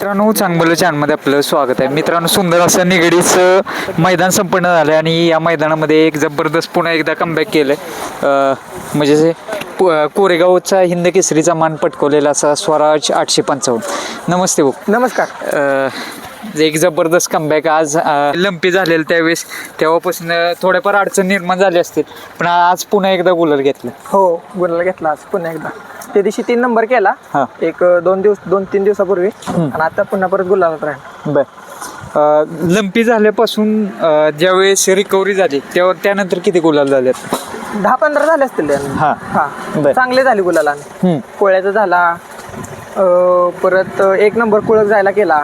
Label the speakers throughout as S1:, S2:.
S1: मित्रांनो चांगलं चॅनलमध्ये आपलं स्वागत आहे. मित्रांनो सुंदर असं निगडीचं मैदान संपन्न झालं आणि या मैदानामध्ये एक जबरदस्त पुन्हा एकदा कमबॅक केलं म्हणजे कोरेगावचा हिंद केसरीचा मान पटकवलेला असा स्वराज 855. नमस्ते भाऊ.
S2: नमस्कार.
S1: एक जबरदस्त कमबॅक आज लंपी झालेलं त्यावेळेस तेव्हापासून थोड्याफार अडचण निर्माण झाली असतील पण आज पुन्हा एकदा गुलाल घेतलं.
S2: हो गुलाल घेतला आज पुन्हा एकदा. त्या दिवशी 3 नंबर केला एक 2-3 दिवसापूर्वी आणि आता पुन्हा परत गुलालात राहील.
S1: बर लंपी झाल्यापासून ज्यावेळेस रिकव्हरी झाली तेव्हा त्यानंतर किती गुलाल झाले?
S2: 10-15 झाले असतील. चांगले झाले गुलालाने. कोळ्याचा झाला परत 1 नंबर कुळक जायला केला.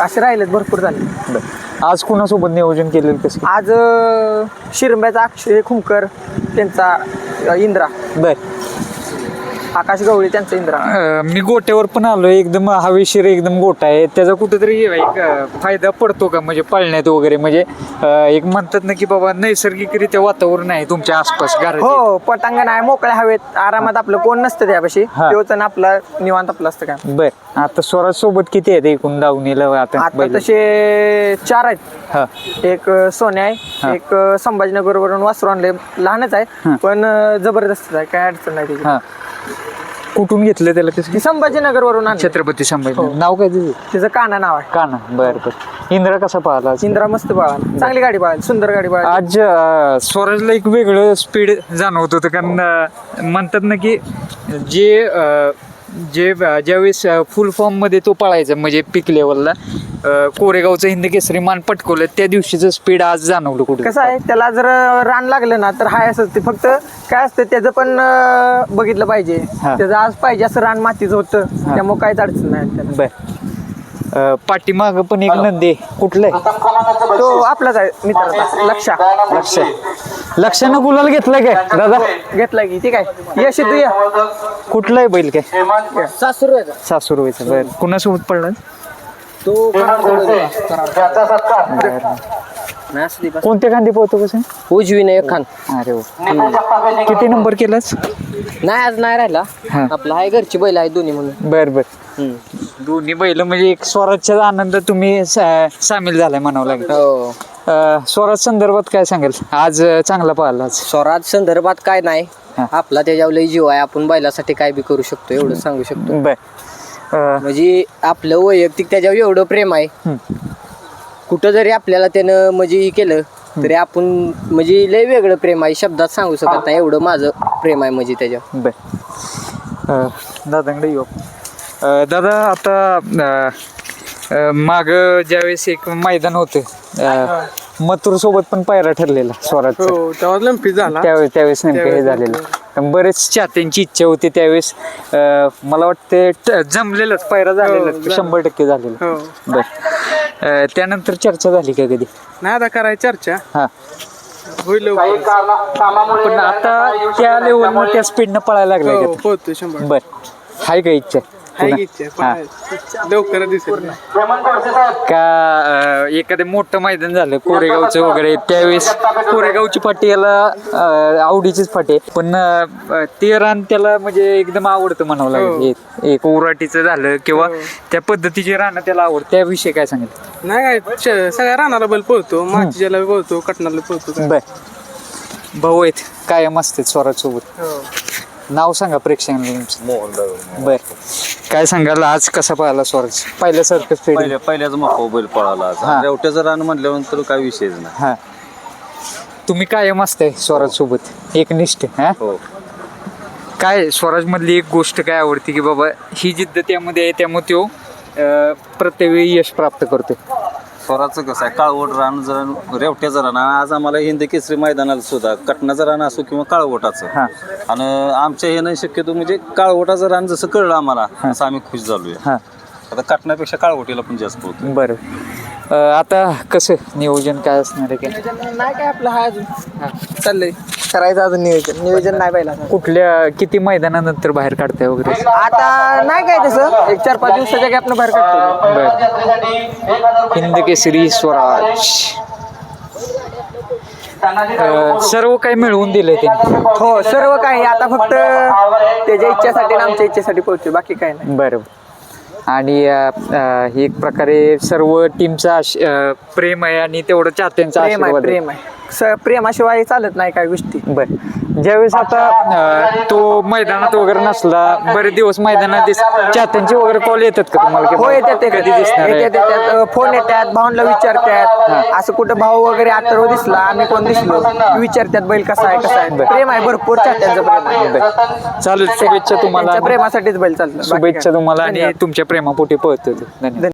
S2: असे राहिलेत भरपूर झाले.
S1: आज कुणासोबत नियोजन केलेलं कसं?
S2: आज शिरंब्याचा अक्षय खुंकर त्यांचा इंद्रा. आकाश गवळी त्यांचा इंद्रा.
S1: मी गोट्यावर पण आलोय एकदम हवेशीर एकदम गोटा आहे त्याचा कुठेतरी एक फायदा पडतो का म्हणजे पळण्यात वगैरे म्हणजे एक म्हणतात ना की बाबा नैसर्गिकरित्या वातावरण आहे तुमच्या आसपास घरात?
S2: हो पटांगण आहे मोकळ्या हवेत आरामात आपलं कोण नसतं त्यापाशी तेवच आपला निवांत आपलं असतं काय.
S1: बर आता स्वराज सोबत किती आहेत एकूण दावणीला? आता
S2: तसे 4 आहेत. एक सोन्या आहे एक संभाजीनगर वरून वासरू आणले लहानच आहे पण जबरदस्त आहे काय अडचण नाही त्याची.
S1: कुठून घेतलं त्याला? कसं?
S2: संभाजीनगर वरून
S1: छत्रपती संभाजी. नाव काय
S2: त्याचं काना नाव आहे.
S1: काना. बर बर. इंद्रा कसा पाहिला?
S2: इंद्रा मस्त पाहिला. चांगली गाडी पाहिली सुंदर गाडी पाहिली.
S1: आज स्वराजला एक वेगळं स्पीड जाणवत होतं कारण म्हणतात ना की ज्यावेळेस फुल फॉर्म मध्ये तो पळायचा म्हणजे पीक लेवलला कोरेगावचं हिंद केसरी मान पटकवलं त्या दिवशीचं स्पीड आज जाणवलं कुठे?
S2: कसं आहे त्याला जर रान लागलं ना तर हाय असं ते फक्त काय असतं त्याचं पण बघितलं पाहिजे. त्याचं आज पाहिजे असं रान मातीचं होतं त्यामुळे काहीच अडचण नाही.
S1: बर पाठीमाग पण एक नंदी कुठलं आहे?
S2: तो आपलाच आहे मित्राचा
S1: लक्षानं गुलाल घेतलाय काय दादा?
S2: घेतलाय की ठीक आहे. यश तू या.
S1: कुठला आहे बैल? काय
S2: सासूरवायचा.
S1: बर कुणासोबत पडला
S2: तो?
S1: कोणत्या खांदी पोहतो? कसं?
S2: उजवी नाही एक खान.
S1: अरे किती नंबर केलाच?
S2: नाही आज नाही राहिला आपला आहे घरची बैल आहे दोन्ही म्हणून.
S1: बर बर. दोन्ही बैल म्हणजे एक स्वराजच्या आनंद तुम्ही सामील झालाय म्हणावं लागेल. स्वराज संदर्भात काय सांगेल? आज चांगला पाहिला.
S2: स्वराज संदर्भात काय नाही आपला त्याच्यावर लय जीव आहे. आपण बैलासाठी काय बी करू शकतो एवढं सांगू शकतो. म्हणजे आपलं वैयक्तिक त्याच्यावर एवढं प्रेम आहे कुठं जरी आपल्याला त्यानं म्हणजे हे केलं तरी आपण म्हणजे लय वेगळं प्रेम आहे शब्दात सांगू शकत नाही एवढं माझं प्रेम आहे म्हणजे त्याच्यावर.
S1: दादाकडे येऊ. दादा आता माग ज्यावेळेस एक मैदान होतं मथुर सोबत पण पायरा ठरलेला स्वराज त्यावेळेस नेमकं हे झालेलं. बरेच चाहत्यांची इच्छा होती त्यावेळेस मला वाटतं जमलेलंच पायरा झालेला 100% झालेला. बर त्यानंतर चर्चा झाली का कधी?
S2: नाही आता करायची चर्चा
S1: होईल पण आता त्या लेवलनं त्या स्पीडनं पळायला लागलाय. बर हाय का इच्छा? का एखादं मोठं मैदान झालं कोरेगावचं वगैरे त्यावेळेस कोरेगावची फाटी याला आवडीचीच फाटी आहे पण ते रान त्याला म्हणजे एकदम आवडतं म्हणावं लागेल. एक उराटीचं झालं किंवा त्या पद्धतीचे रान त्याला आवडतं त्याविषयी काय सांगितलं?
S2: नाही काय सगळ्या रानाला बैल पळतो मातीच्याला पळतो कटनाला पळतो.
S1: बर भाऊ आहेत कायम असते स्वराज सोबत. नाव सांगा प्रेक्षकांना. बर काय सांगाल आज कसा पळाला स्वराज? पहिल्यासारखं
S3: पहिल्याच मका बैल पळाला. रेवट्याचं रान म्हटल्यानंतर काय विषयच नाही.
S1: तुम्ही कायम असताय स्वराज सोबत एकनिष्ठ? काय स्वराज मधली एक गोष्ट काय आवडते की बाबा ही जिद्द त्यामध्ये आहे त्यामुळे तो प्रत्येक वेळी यश प्राप्त करतोय?
S3: स्वराचं कसं आहे काळवट रान जरा रेवट्याचं रान आज आम्हाला हिंद केसरी मैदानाला सुद्धा कटनाचं रान असो किंवा काळवटाचं आणि आमच्या हे नाही शक्यतो म्हणजे काळवटाचं रान जसं कळलं आम्हाला असं आम्ही खुश झालोय. आता कटण्यापेक्षा काळवटीला पण जास्त होतं.
S1: बरं आता कसं नियोजन काय असणार आहे?
S2: नाही काय आपलं हा अजून चाललंय करायचं अजून नियोजन नाही पाहिला.
S1: कुठल्या किती मैदानानंतर बाहेर काढताय वगैरे?
S2: आता नाही काय तसं 1-4-5 दिवसाच्या गॅपनं बाहेर काढतो.
S1: हिंद केसरी स्वराज सर्व काही मिळवून दिलंय त्यांनी.
S2: हो सर्व काही आता फक्त त्याच्या इच्छेसाठी आणि आमच्या इच्छेसाठी पोहोचतो बाकी काय नाही.
S1: बरोबर. आणि ही एक प्रकारे सर्व टीमचा प्रेम आहे आणि तेवढं चाहत्यांचा आशीर्वाद आहे.
S2: प्रेम आहे प्रेमाशिवाय चालत नाही काय गोष्टी.
S1: बर ज्यावेळेस आता तो मैदानात वगैरे नसला बरेच दिवस मैदानात चाहत्यांचे वगैरे कॉल येतात का तुम्हाला की
S2: हो येतात
S1: कधी दिसणार आहे?
S2: येतात फोन येतात भाऊंना विचारतात असं कुठं भाऊ वगैरे अथर्व दिसला आम्ही कोण दिसलो विचारतात बैल कसा आहे प्रेम आहे भरपूर चाहत्यांचं प्रेम आहे.
S1: चालेल शुभेच्छा तुम्हाला
S2: त्यांच्या प्रेमासाठीच बैल चालतं.
S1: शुभेच्छा तुम्हाला आणि तुमच्या प्रेमापोटी पळतो. धन्यवाद.